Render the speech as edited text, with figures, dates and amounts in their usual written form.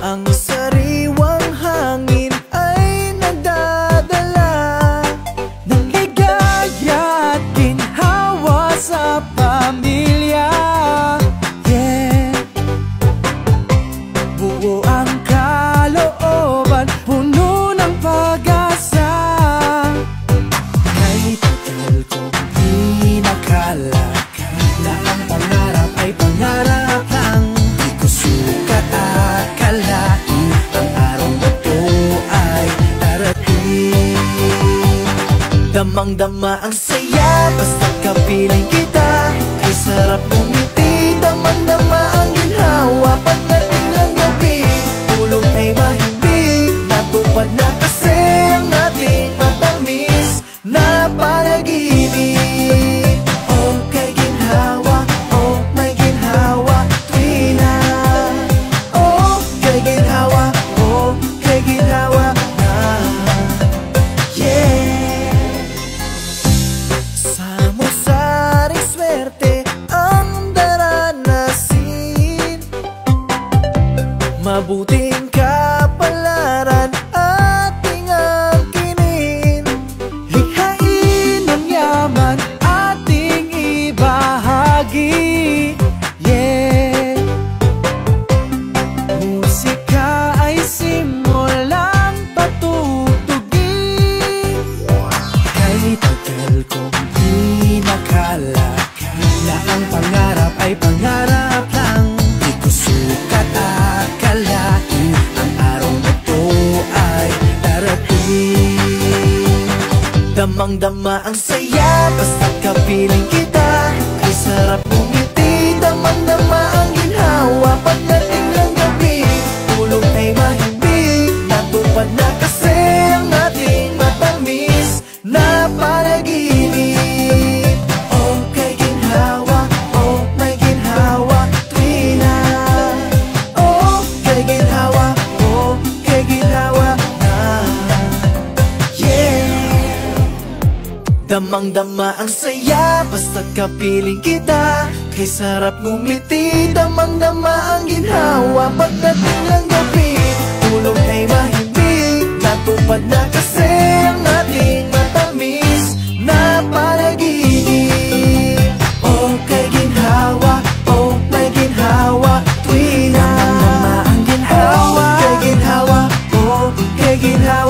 Ang sariwang hangin ay nagdadala ng ligaya at ginhawa sa pamilya. Yeah, buo ang kalooban, puno ng pag-asa. Kahit tagal kong di nakala na ang pangarap ay pangarap lang, di ko sukat akalain ang araw na to ay darating. Damang-dama ang saya basta kapiling kita, ay sarap bumiti. Damang-dama ang ginhawa pagdating ng gabi, tulog ay mahimbing, natupad na kasi ang ating matamis na panaginip. Oh, kay ginhawa, oh, may ginhawa, tuwi na. Oh, kay ginhawa, oh, kay ginhawa na. Yeah, samot-saring swerte ang daranasin, mabuting kapalaran ating angkinin. Likhain ang yaman ating ibahagi. Yeah, musika ay simulang patutugin. Kahit tagal kong di nakala na ang pangarap ay pangarap lang, di ko sukat akalain ang araw na to ay darating. Damang-dama ang saya basta kapiling kita, ay sarap bumiti. Damang-dama ang ginhawa pagdating ng gabi, tulog ay mahimbing, natupad na kasi ang ating matamis na panaginip. Oh, kay ginhawa, oh, may ginhawa, tuwi na. Oh, kay ginhawa, oh, kay ginhawa na. Yeah, damang-dama ang saya basta kapiling kita, kay sarap ngumiti. Damang-dama ang ginhawa pagdating ng gabi, tulog ay mahimbing, natupad na kasi ang ating matamis na panaginip. Oh, kay ginhawa, oh, may ginhawa, tuwi na. Damang-dama ang ginhawa, oh, kay ginhawa, oh, kay ginhawa